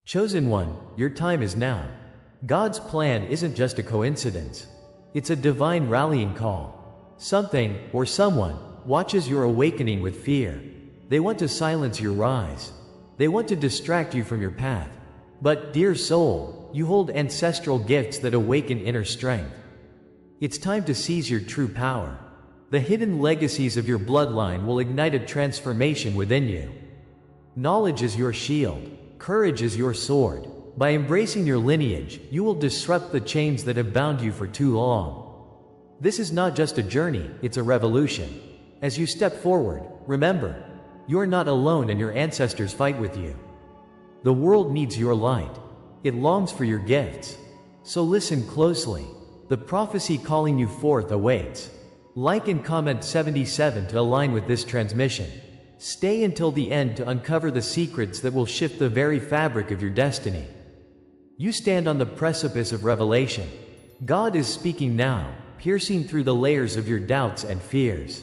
Chosen one, your time is now. God's plan isn't just a coincidence. It's a divine rallying call. Something, or someone, watches your awakening with fear. They want to silence your rise. They want to distract you from your path. But, dear soul, you hold ancestral gifts that awaken inner strength. It's time to seize your true power. The hidden legacies of your bloodline will ignite a transformation within you. Knowledge is your shield. Courage is your sword. By embracing your lineage, you will disrupt the chains that have bound you for too long. This is not just a journey, it's a revolution. As you step forward, remember, you are not alone and your ancestors fight with you. The world needs your light. It longs for your gifts. So listen closely. The prophecy calling you forth awaits. Like and comment 77 to align with this transmission. Stay until the end to uncover the secrets that will shift the very fabric of your destiny. You stand on the precipice of revelation. God is speaking now, piercing through the layers of your doubts and fears.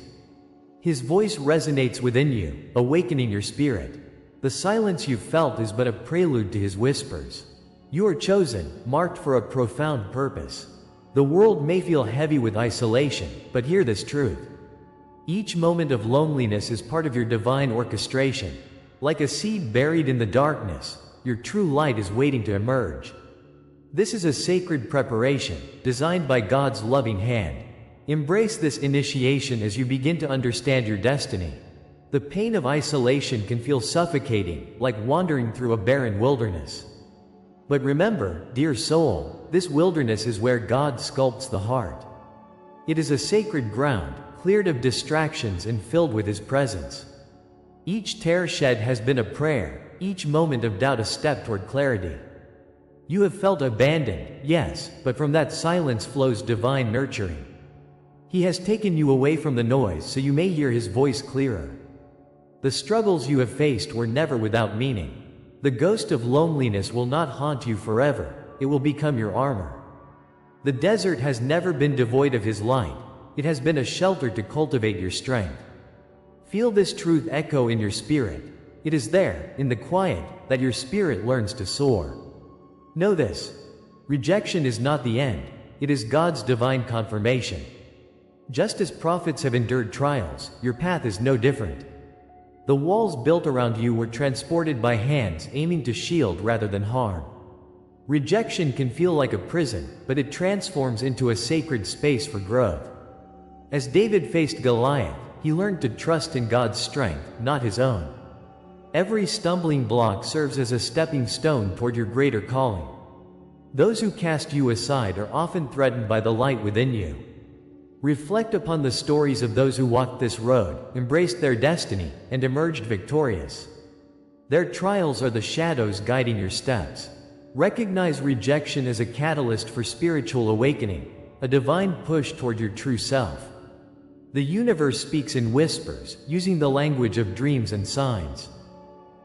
His voice resonates within you, awakening your spirit. The silence you've felt is but a prelude to his whispers. You are chosen, marked for a profound purpose. The world may feel heavy with isolation, but hear this truth. Each moment of loneliness is part of your divine orchestration. Like a seed buried in the darkness, your true light is waiting to emerge. This is a sacred preparation, designed by God's loving hand. Embrace this initiation as you begin to understand your destiny. The pain of isolation can feel suffocating, like wandering through a barren wilderness. But remember, dear soul, this wilderness is where God sculpts the heart. It is a sacred ground, cleared of distractions and filled with His presence. Each tear shed has been a prayer, each moment of doubt a step toward clarity. You have felt abandoned, yes, but from that silence flows divine nurturing. He has taken you away from the noise so you may hear His voice clearer. The struggles you have faced were never without meaning. The ghost of loneliness will not haunt you forever, it will become your armor. The desert has never been devoid of His light, it has been a shelter to cultivate your strength. Feel this truth echo in your spirit. It is there, in the quiet, that your spirit learns to soar. Know this: rejection is not the end, it is God's divine confirmation. Just as prophets have endured trials, your path is no different. The walls built around you were transported by hands aiming to shield rather than harm. Rejection can feel like a prison, but it transforms into a sacred space for growth. As David faced Goliath, he learned to trust in God's strength, not his own. Every stumbling block serves as a stepping stone toward your greater calling. Those who cast you aside are often threatened by the light within you. Reflect upon the stories of those who walked this road, embraced their destiny, and emerged victorious. Their trials are the shadows guiding your steps. Recognize rejection as a catalyst for spiritual awakening, a divine push toward your true self. The universe speaks in whispers, using the language of dreams and signs.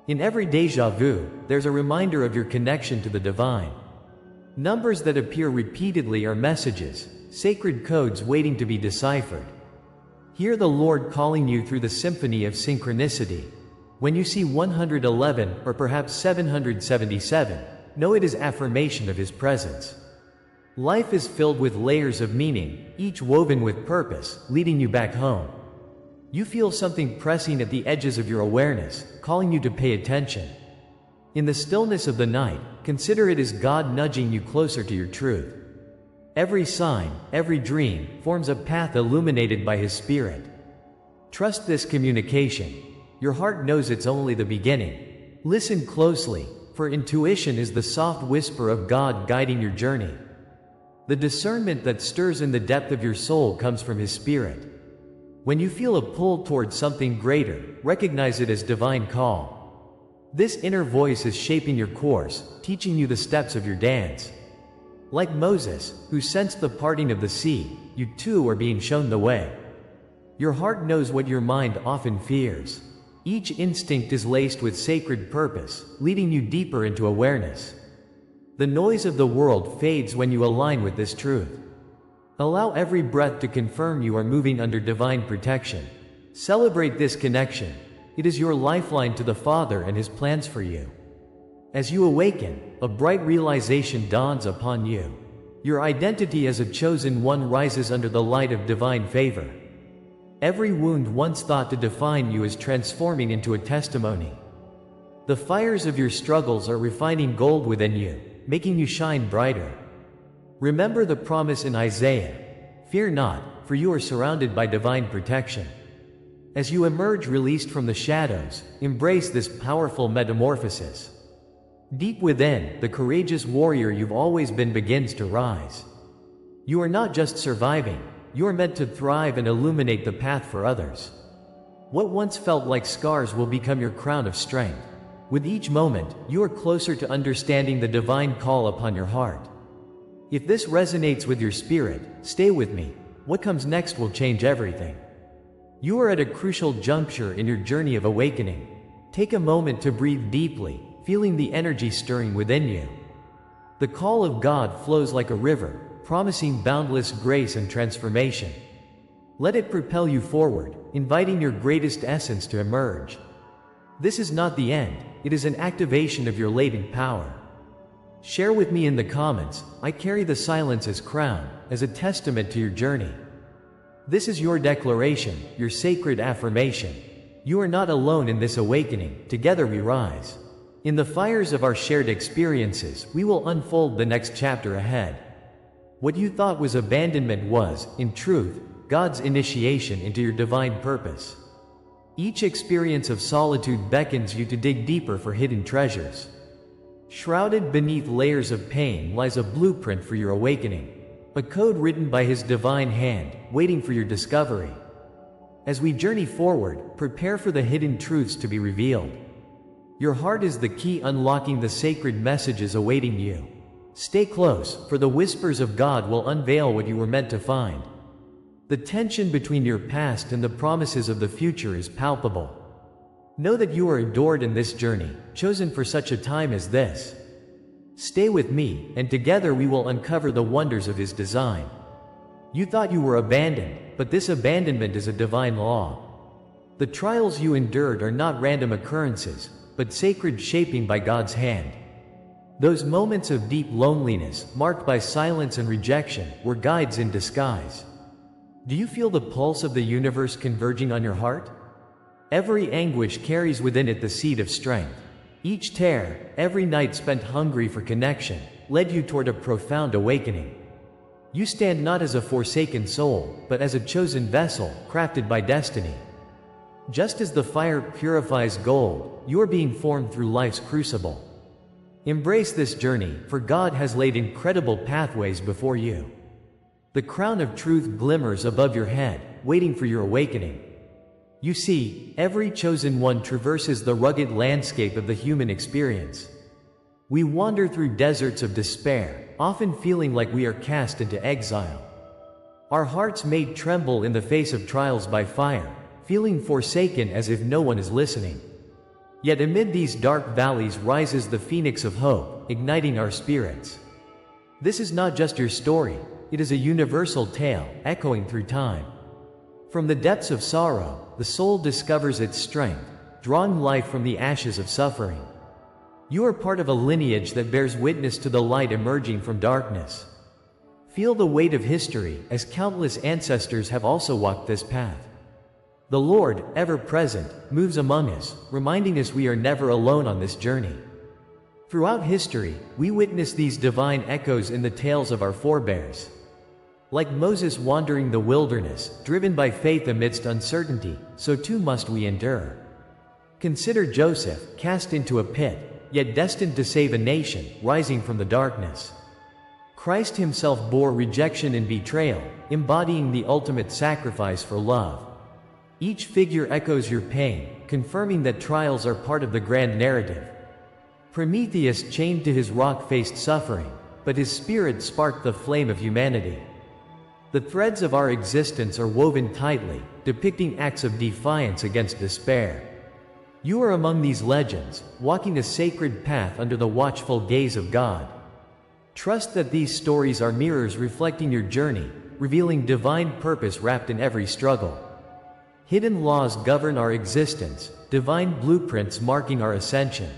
In every déjà vu, there's a reminder of your connection to the divine. Numbers that appear repeatedly are messages, sacred codes waiting to be deciphered. Hear the Lord calling you through the symphony of synchronicity. When you see 111 or perhaps 777, know it is affirmation of His presence. Life is filled with layers of meaning, each woven with purpose, leading you back home. You feel something pressing at the edges of your awareness, calling you to pay attention. In the stillness of the night, consider it as God nudging you closer to your truth. Every sign, every dream, forms a path illuminated by His Spirit. Trust this communication. Your heart knows it's only the beginning. Listen closely, for intuition is the soft whisper of God guiding your journey. The discernment that stirs in the depth of your soul comes from His Spirit. When you feel a pull towards something greater, recognize it as divine call. This inner voice is shaping your course, teaching you the steps of your dance. Like Moses, who sensed the parting of the sea, you too are being shown the way. Your heart knows what your mind often fears. Each instinct is laced with sacred purpose, leading you deeper into awareness. The noise of the world fades when you align with this truth. Allow every breath to confirm you are moving under divine protection. Celebrate this connection. It is your lifeline to the Father and His plans for you. As you awaken, a bright realization dawns upon you. Your identity as a chosen one rises under the light of divine favor. Every wound once thought to define you is transforming into a testimony. The fires of your struggles are refining gold within you, making you shine brighter. Remember the promise in Isaiah, "Fear not, for you are surrounded by divine protection." As you emerge released from the shadows, embrace this powerful metamorphosis. Deep within, the courageous warrior you've always been begins to rise. You are not just surviving, you are meant to thrive and illuminate the path for others. What once felt like scars will become your crown of strength. With each moment, you are closer to understanding the divine call upon your heart. If this resonates with your spirit, stay with me. What comes next will change everything. You are at a crucial juncture in your journey of awakening. Take a moment to breathe deeply, feeling the energy stirring within you. The call of God flows like a river, promising boundless grace and transformation. Let it propel you forward, inviting your greatest essence to emerge. This is not the end, it is an activation of your latent power. Share with me in the comments, "I carry the silence as crown," as a testament to your journey. This is your declaration, your sacred affirmation. You are not alone in this awakening, together we rise. In the fires of our shared experiences, we will unfold the next chapter ahead. What you thought was abandonment was, in truth, God's initiation into your divine purpose. Each experience of solitude beckons you to dig deeper for hidden treasures. Shrouded beneath layers of pain lies a blueprint for your awakening, a code written by His divine hand, waiting for your discovery. As we journey forward, prepare for the hidden truths to be revealed. Your heart is the key unlocking the sacred messages awaiting you. Stay close, for the whispers of God will unveil what you were meant to find. The tension between your past and the promises of the future is palpable. Know that you are adored in this journey, chosen for such a time as this. Stay with me, and together we will uncover the wonders of His design. You thought you were abandoned, but this abandonment is a divine law. The trials you endured are not random occurrences, but sacred shaping by God's hand. Those moments of deep loneliness, marked by silence and rejection, were guides in disguise. Do you feel the pulse of the universe converging on your heart? Every anguish carries within it the seed of strength. Each tear, every night spent hungry for connection, led you toward a profound awakening. You stand not as a forsaken soul, but as a chosen vessel, crafted by destiny. Just as the fire purifies gold, you are being formed through life's crucible. Embrace this journey, for God has laid incredible pathways before you. The crown of truth glimmers above your head, waiting for your awakening. You see, every chosen one traverses the rugged landscape of the human experience. We wander through deserts of despair, often feeling like we are cast into exile. Our hearts made tremble in the face of trials by fire, feeling forsaken as if no one is listening. Yet amid these dark valleys rises the phoenix of hope, igniting our spirits. This is not just your story, it is a universal tale, echoing through time. From the depths of sorrow, the soul discovers its strength, drawing life from the ashes of suffering. You are part of a lineage that bears witness to the light emerging from darkness. Feel the weight of history, as countless ancestors have also walked this path. The Lord, ever present, moves among us, reminding us we are never alone on this journey. Throughout history, we witness these divine echoes in the tales of our forebears. Like Moses wandering the wilderness, driven by faith amidst uncertainty, so too must we endure. Consider Joseph, cast into a pit, yet destined to save a nation, rising from the darkness. Christ Himself bore rejection and betrayal, embodying the ultimate sacrifice for love. Each figure echoes your pain, confirming that trials are part of the grand narrative. Prometheus chained to his rock faced suffering, but his spirit sparked the flame of humanity. The threads of our existence are woven tightly, depicting acts of defiance against despair. You are among these legends, walking a sacred path under the watchful gaze of God. Trust that these stories are mirrors reflecting your journey, revealing divine purpose wrapped in every struggle. Hidden laws govern our existence, divine blueprints marking our ascension.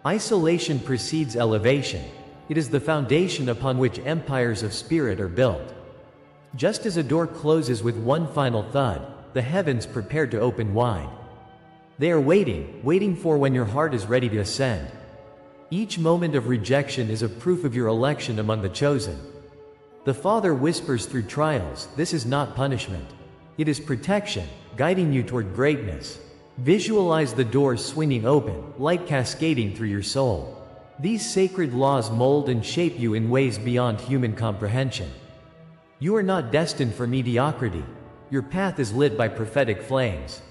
Isolation precedes elevation. It is the foundation upon which empires of spirit are built. Just as a door closes with one final thud, the heavens prepare to open wide. They are waiting for when your heart is ready to ascend. Each moment of rejection is a proof of your election among the chosen. The Father whispers through trials, "This is not punishment. It is protection, guiding you toward greatness." Visualize the doors swinging open, light cascading through your soul. These sacred laws mold and shape you in ways beyond human comprehension. You are not destined for mediocrity. Your path is lit by prophetic flames.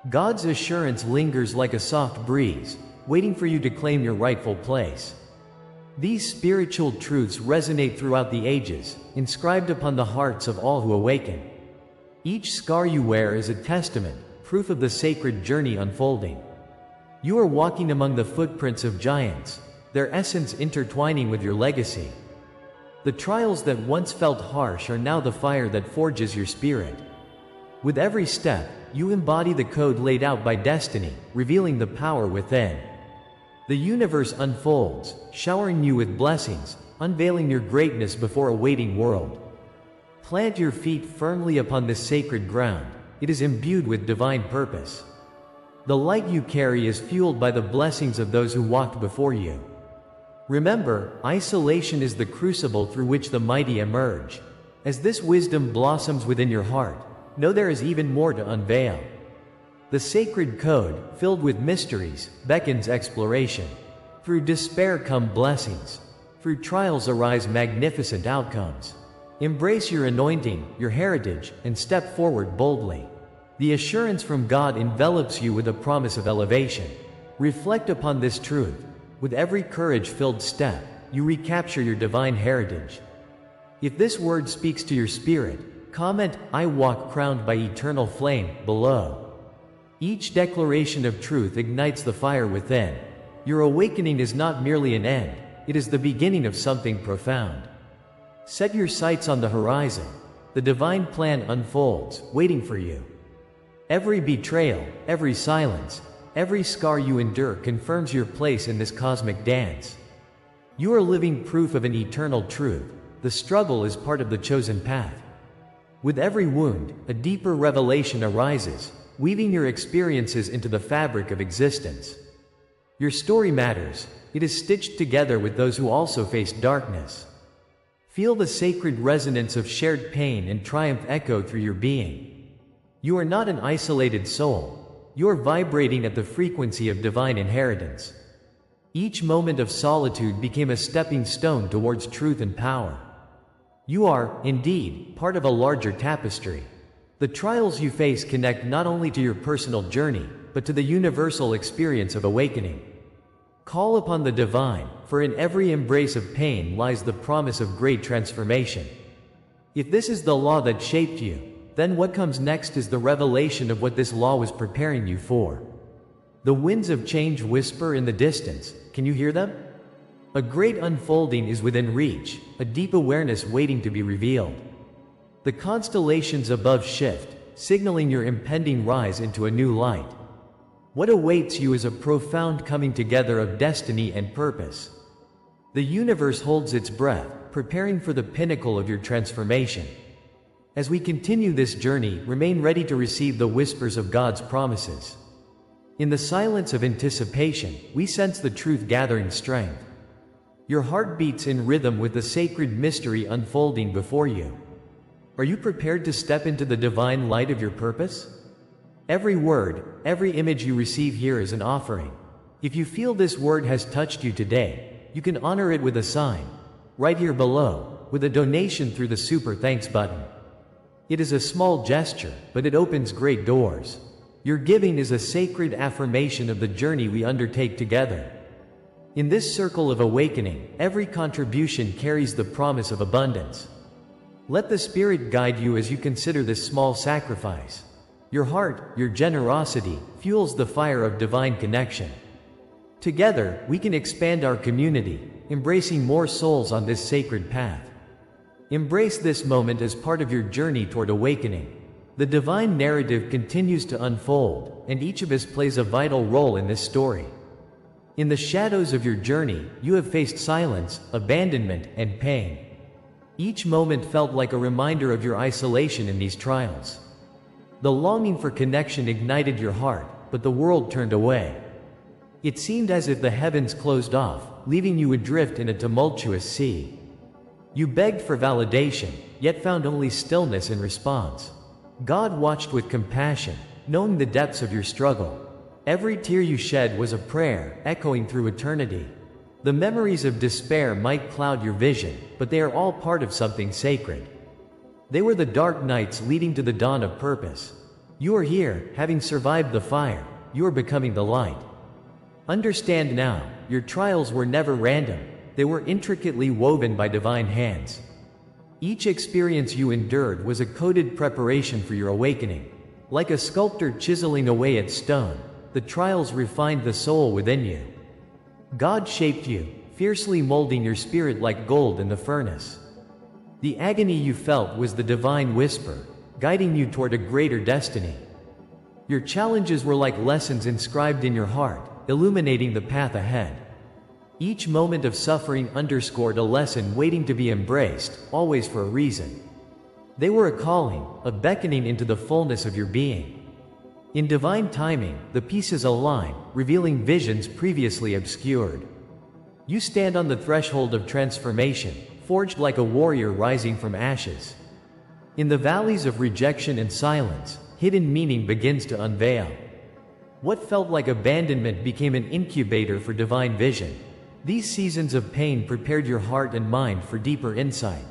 God's assurance lingers like a soft breeze, waiting for you to claim your rightful place. These spiritual truths resonate throughout the ages, inscribed upon the hearts of all who awaken. Each scar you wear is a testament, proof of the sacred journey unfolding. You are walking among the footprints of giants, their essence intertwining with your legacy. The trials that once felt harsh are now the fire that forges your spirit. With every step, you embody the code laid out by destiny, revealing the power within. The universe unfolds, showering you with blessings, unveiling your greatness before a waiting world. Plant your feet firmly upon this sacred ground. It is imbued with divine purpose. The light you carry is fueled by the blessings of those who walked before you. Remember, isolation is the crucible through which the mighty emerge. As this wisdom blossoms within your heart, know there is even more to unveil. The sacred code, filled with mysteries, beckons exploration. Through despair come blessings. Through trials arise magnificent outcomes. Embrace your anointing, your heritage, and step forward boldly. The assurance from God envelops you with a promise of elevation. Reflect upon this truth. With every courage-filled step, you recapture your divine heritage. If this word speaks to your spirit, comment, "I walk crowned by eternal flame," below. Each declaration of truth ignites the fire within. Your awakening is not merely an end, it is the beginning of something profound. Set your sights on the horizon. The divine plan unfolds, waiting for you. Every betrayal, every silence, every scar you endure confirms your place in this cosmic dance. You are living proof of an eternal truth. The struggle is part of the chosen path. With every wound, a deeper revelation arises, weaving your experiences into the fabric of existence. Your story matters. It is stitched together with those who also face darkness. Feel the sacred resonance of shared pain and triumph echo through your being. You are not an isolated soul. You are vibrating at the frequency of divine inheritance. Each moment of solitude became a stepping stone towards truth and power. You are, indeed, part of a larger tapestry. The trials you face connect not only to your personal journey, but to the universal experience of awakening. Call upon the divine, for in every embrace of pain lies the promise of great transformation. If this is the law that shaped you, then what comes next is the revelation of what this law was preparing you for. The winds of change whisper in the distance. Can you hear them? A great unfolding is within reach, a deep awareness waiting to be revealed. The constellations above shift, signaling your impending rise into a new light. What awaits you is a profound coming together of destiny and purpose. The universe holds its breath, preparing for the pinnacle of your transformation. As we continue this journey, remain ready to receive the whispers of God's promises. In the silence of anticipation, we sense the truth gathering strength. Your heart beats in rhythm with the sacred mystery unfolding before you. Are you prepared to step into the divine light of your purpose? Every word, every image you receive here is an offering. If you feel this word has touched you today, you can honor it with a sign, right here below, with a donation through the Super Thanks button. It is a small gesture, but it opens great doors. Your giving is a sacred affirmation of the journey we undertake together. In this circle of awakening, every contribution carries the promise of abundance. Let the Spirit guide you as you consider this small sacrifice. Your heart, your generosity, fuels the fire of divine connection. Together, we can expand our community, embracing more souls on this sacred path. Embrace this moment as part of your journey toward awakening. The divine narrative continues to unfold, and each of us plays a vital role in this story. In the shadows of your journey, you have faced silence, abandonment, and pain. Each moment felt like a reminder of your isolation in these trials. The longing for connection ignited your heart, but the world turned away. It seemed as if the heavens closed off, leaving you adrift in a tumultuous sea. You begged for validation, yet found only stillness in response. God watched with compassion, knowing the depths of your struggle. Every tear you shed was a prayer, echoing through eternity. The memories of despair might cloud your vision, but they are all part of something sacred. They were the dark nights leading to the dawn of purpose. You are here, having survived the fire. You are becoming the light. Understand now, your trials were never random. They were intricately woven by divine hands. Each experience you endured was a coded preparation for your awakening. Like a sculptor chiseling away at stone, the trials refined the soul within you. God shaped you, fiercely molding your spirit like gold in the furnace. The agony you felt was the divine whisper, guiding you toward a greater destiny. Your challenges were like lessons inscribed in your heart, illuminating the path ahead. Each moment of suffering underscored a lesson waiting to be embraced, always for a reason. They were a calling, a beckoning into the fullness of your being. In divine timing, the pieces align, revealing visions previously obscured. You stand on the threshold of transformation, forged like a warrior rising from ashes. In the valleys of rejection and silence, hidden meaning begins to unveil. What felt like abandonment became an incubator for divine vision. These seasons of pain prepared your heart and mind for deeper insight.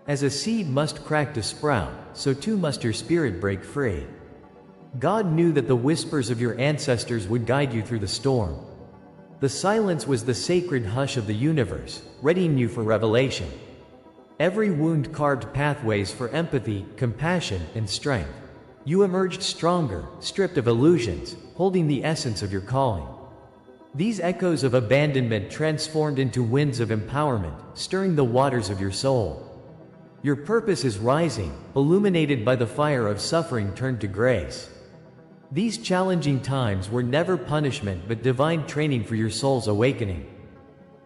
As a seed must crack to sprout, so too must your spirit break free. God knew that the whispers of your ancestors would guide you through the storm. The silence was the sacred hush of the universe, readying you for revelation. Every wound carved pathways for empathy, compassion, and strength. You emerged stronger, stripped of illusions, holding the essence of your calling. These echoes of abandonment transformed into winds of empowerment, stirring the waters of your soul. Your purpose is rising, illuminated by the fire of suffering turned to grace. These challenging times were never punishment but divine training for your soul's awakening.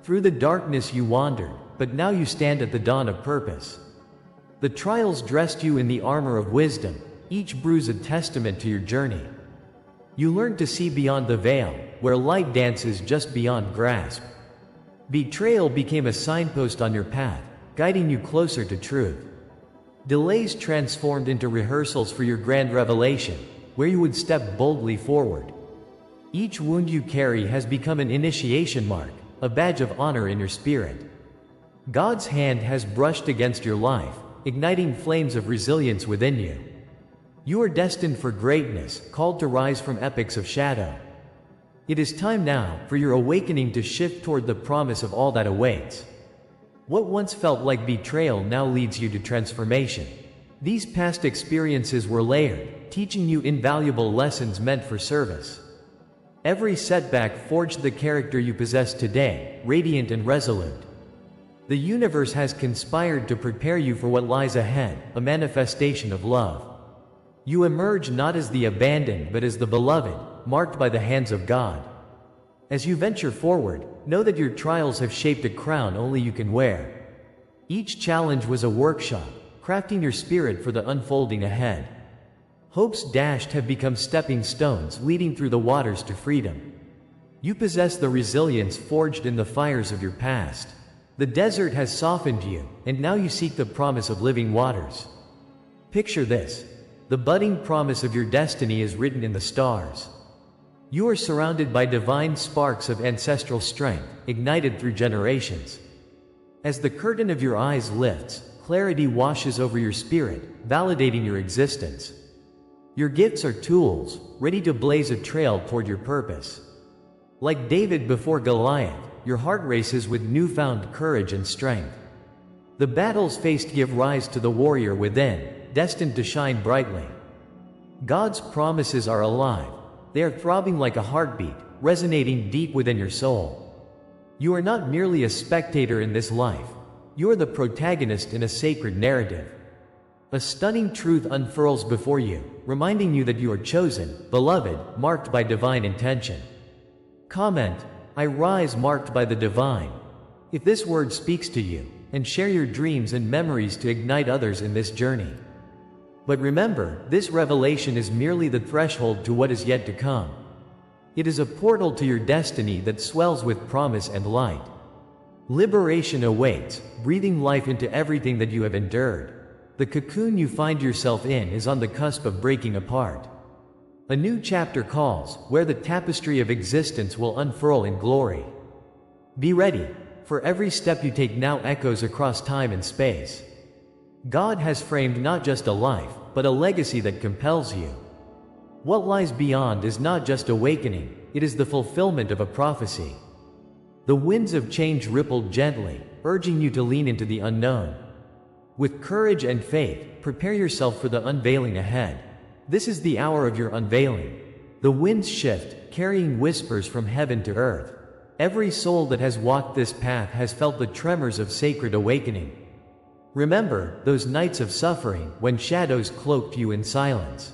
Through the darkness you wandered, but now you stand at the dawn of purpose. The trials dressed you in the armor of wisdom, each bruise a testament to your journey. You learned to see beyond the veil, where light dances just beyond grasp. Betrayal became a signpost on your path, guiding you closer to truth. Delays transformed into rehearsals for your grand revelation, where you would step boldly forward. Each wound you carry has become an initiation mark, a badge of honor in your spirit. God's hand has brushed against your life, igniting flames of resilience within you. You are destined for greatness, called to rise from epochs of shadow. It is time now for your awakening to shift toward the promise of all that awaits. What once felt like betrayal now leads you to transformation. These past experiences were layered, teaching you invaluable lessons meant for service. Every setback forged the character you possess today, radiant and resolute. The universe has conspired to prepare you for what lies ahead, a manifestation of love. You emerge not as the abandoned but as the beloved, marked by the hands of God. As you venture forward, know that your trials have shaped a crown only you can wear. Each challenge was a workshop, crafting your spirit for the unfolding ahead. Hopes dashed have become stepping stones leading through the waters to freedom. You possess the resilience forged in the fires of your past. The desert has softened you, and now you seek the promise of living waters. Picture this. The budding promise of your destiny is written in the stars. You are surrounded by divine sparks of ancestral strength, ignited through generations. As the curtain of your eyes lifts, clarity washes over your spirit, validating your existence. Your gifts are tools, ready to blaze a trail toward your purpose. Like David before Goliath, your heart races with newfound courage and strength. The battles faced give rise to the warrior within, destined to shine brightly. God's promises are alive. They are throbbing like a heartbeat, resonating deep within your soul. You are not merely a spectator in this life. You are the protagonist in a sacred narrative. A stunning truth unfurls before you, reminding you that you are chosen, beloved, marked by divine intention. Comment: I rise marked by the divine. If this word speaks to you, and share your dreams and memories to ignite others in this journey. But remember, this revelation is merely the threshold to what is yet to come. It is a portal to your destiny that swells with promise and light. Liberation awaits, breathing life into everything that you have endured. The cocoon you find yourself in is on the cusp of breaking apart. A new chapter calls, where the tapestry of existence will unfurl in glory. Be ready, for every step you take now echoes across time and space. God has framed not just a life, but a legacy that compels you. What lies beyond is not just awakening, it is the fulfillment of a prophecy. The winds of change rippled gently, urging you to lean into the unknown. With courage and faith, prepare yourself for the unveiling ahead. This is the hour of your unveiling. The winds shift, carrying whispers from heaven to earth. Every soul that has walked this path has felt the tremors of sacred awakening. Remember those nights of suffering when shadows cloaked you in silence.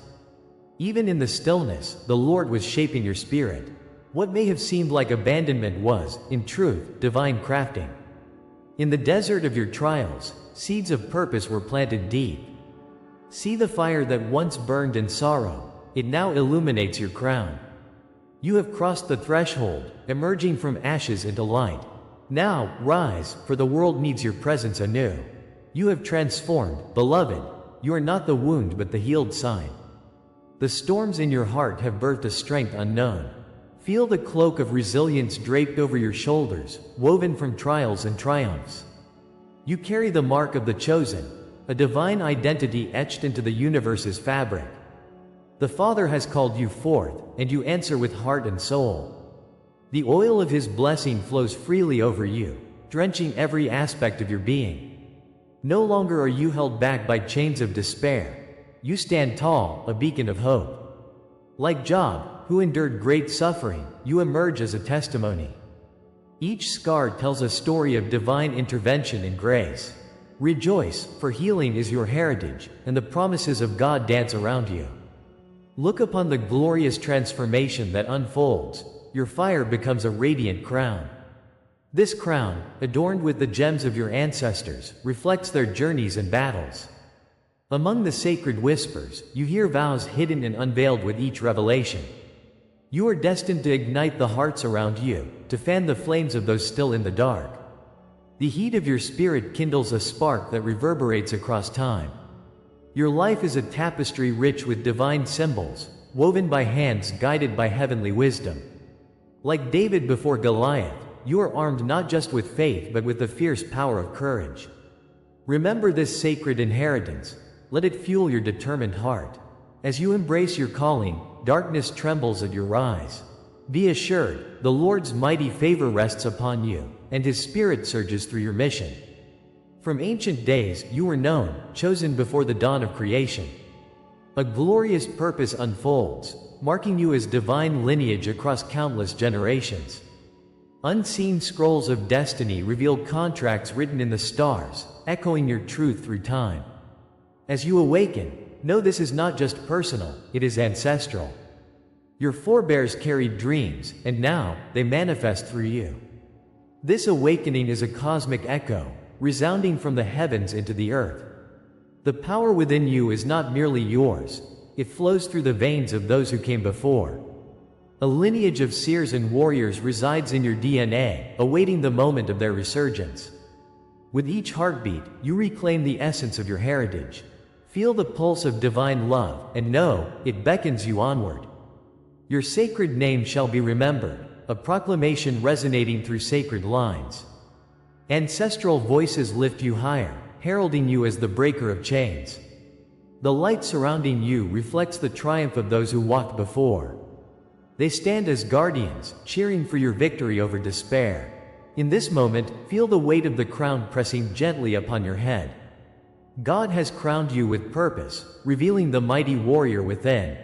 Even in the stillness, the Lord was shaping your spirit. What may have seemed like abandonment was, in truth, divine crafting. In the desert of your trials, seeds of purpose were planted deep. See the fire that once burned in sorrow, it now illuminates your crown. You have crossed the threshold, emerging from ashes into light. Now, rise, for the world needs your presence anew. You have transformed, beloved. You are not the wound but the healed sign. The storms in your heart have birthed a strength unknown. Feel the cloak of resilience draped over your shoulders, woven from trials and triumphs. You carry the mark of the chosen, a divine identity etched into the universe's fabric. The Father has called you forth, and you answer with heart and soul. The oil of His blessing flows freely over you, drenching every aspect of your being. No longer are you held back by chains of despair. You stand tall, a beacon of hope. Like Job, who endured great suffering, you emerge as a testimony. Each scar tells a story of divine intervention and grace. Rejoice, for healing is your heritage, and the promises of God dance around you. Look upon the glorious transformation that unfolds. Your fire becomes a radiant crown. This crown, adorned with the gems of your ancestors, reflects their journeys and battles. Among the sacred whispers, you hear vows hidden and unveiled with each revelation. You are destined to ignite the hearts around you, to fan the flames of those still in the dark. The heat of your spirit kindles a spark that reverberates across time. Your life is a tapestry rich with divine symbols, woven by hands guided by heavenly wisdom. Like David before Goliath, you are armed not just with faith but with the fierce power of courage. Remember this sacred inheritance. Let it fuel your determined heart. As you embrace your calling, darkness trembles at your rise. Be assured, the Lord's mighty favor rests upon you, and His Spirit surges through your mission. From ancient days, you were known, chosen before the dawn of creation. A glorious purpose unfolds, marking you as divine lineage across countless generations. Unseen scrolls of destiny reveal contracts written in the stars, echoing your truth through time. As you awaken, know this is not just personal, it is ancestral. Your forebears carried dreams, and now, they manifest through you. This awakening is a cosmic echo, resounding from the heavens into the earth. The power within you is not merely yours, it flows through the veins of those who came before. A lineage of seers and warriors resides in your DNA, awaiting the moment of their resurgence. With each heartbeat, you reclaim the essence of your heritage. Feel the pulse of divine love, and know, it beckons you onward. Your sacred name shall be remembered, a proclamation resonating through sacred lines. Ancestral voices lift you higher, heralding you as the breaker of chains. The light surrounding you reflects the triumph of those who walked before. They stand as guardians, cheering for your victory over despair. In this moment, feel the weight of the crown pressing gently upon your head. God has crowned you with purpose, revealing the mighty warrior within.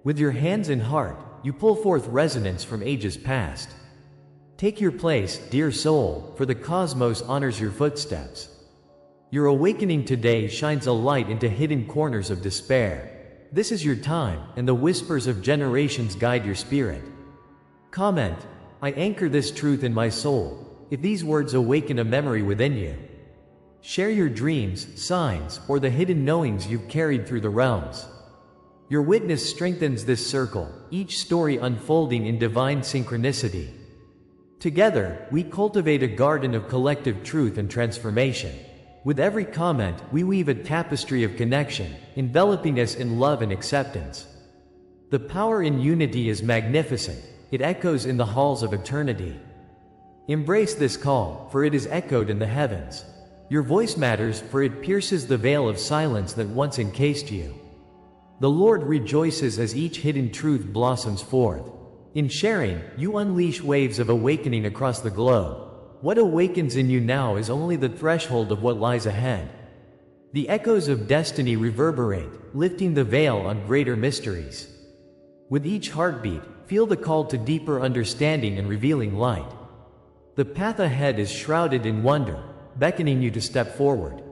With your hands and heart, you pull forth resonance from ages past. Take your place, dear soul, for the cosmos honors your footsteps. Your awakening today shines a light into hidden corners of despair. This is your time, and the whispers of generations guide your spirit. Comment, I anchor this truth in my soul. If these words awaken a memory within you, share your dreams, signs, or the hidden knowings you've carried through the realms. Your witness strengthens this circle, each story unfolding in divine synchronicity. Together, we cultivate a garden of collective truth and transformation. With every comment, we weave a tapestry of connection, enveloping us in love and acceptance. The power in unity is magnificent. It echoes in the halls of eternity. Embrace this call, for it is echoed in the heavens. Your voice matters, for it pierces the veil of silence that once encased you. The Lord rejoices as each hidden truth blossoms forth. In sharing, you unleash waves of awakening across the globe. What awakens in you now is only the threshold of what lies ahead. The echoes of destiny reverberate, lifting the veil on greater mysteries. With each heartbeat, feel the call to deeper understanding and revealing light. The path ahead is shrouded in wonder, beckoning you to step forward.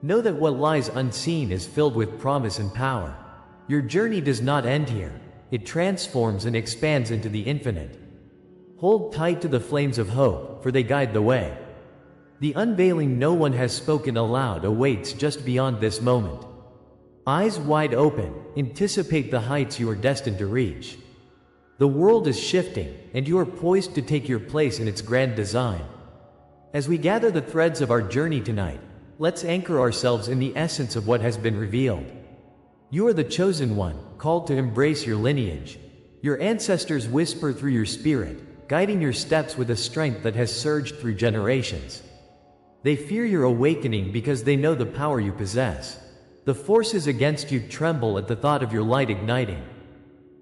Know that what lies unseen is filled with promise and power. Your journey does not end here. It transforms and expands into the infinite. Hold tight to the flames of hope, for they guide the way. The unveiling no one has spoken aloud awaits just beyond this moment. Eyes wide open, anticipate the heights you are destined to reach. The world is shifting, and you are poised to take your place in its grand design. As we gather the threads of our journey tonight, let's anchor ourselves in the essence of what has been revealed. You are the chosen one, called to embrace your lineage. Your ancestors whisper through your spirit, guiding your steps with a strength that has surged through generations. They fear your awakening because they know the power you possess. The forces against you tremble at the thought of your light igniting.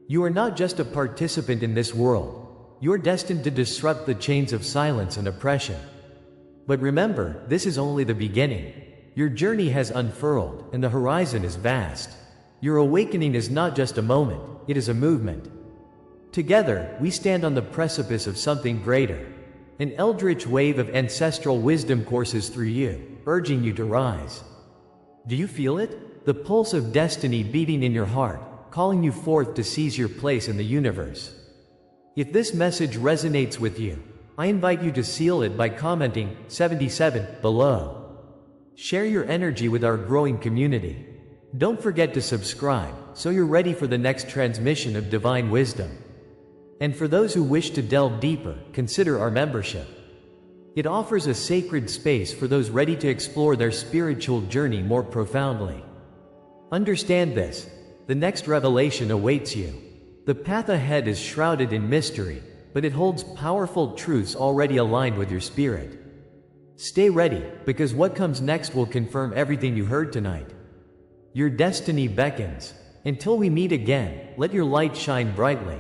You are not just a participant in this world. You are destined to disrupt the chains of silence and oppression. But remember, this is only the beginning. Your journey has unfurled, and the horizon is vast. Your awakening is not just a moment, it is a movement. Together, we stand on the precipice of something greater. An eldritch wave of ancestral wisdom courses through you, urging you to rise. Do you feel it? The pulse of destiny beating in your heart, calling you forth to seize your place in the universe. If this message resonates with you, I invite you to seal it by commenting 77 below. Share your energy with our growing community. Don't forget to subscribe, so you're ready for the next transmission of divine wisdom. And for those who wish to delve deeper, consider our membership. It offers a sacred space for those ready to explore their spiritual journey more profoundly. Understand this: the next revelation awaits you. The path ahead is shrouded in mystery, but it holds powerful truths already aligned with your spirit. Stay ready, because what comes next will confirm everything you heard tonight. Your destiny beckons. Until we meet again, let your light shine brightly.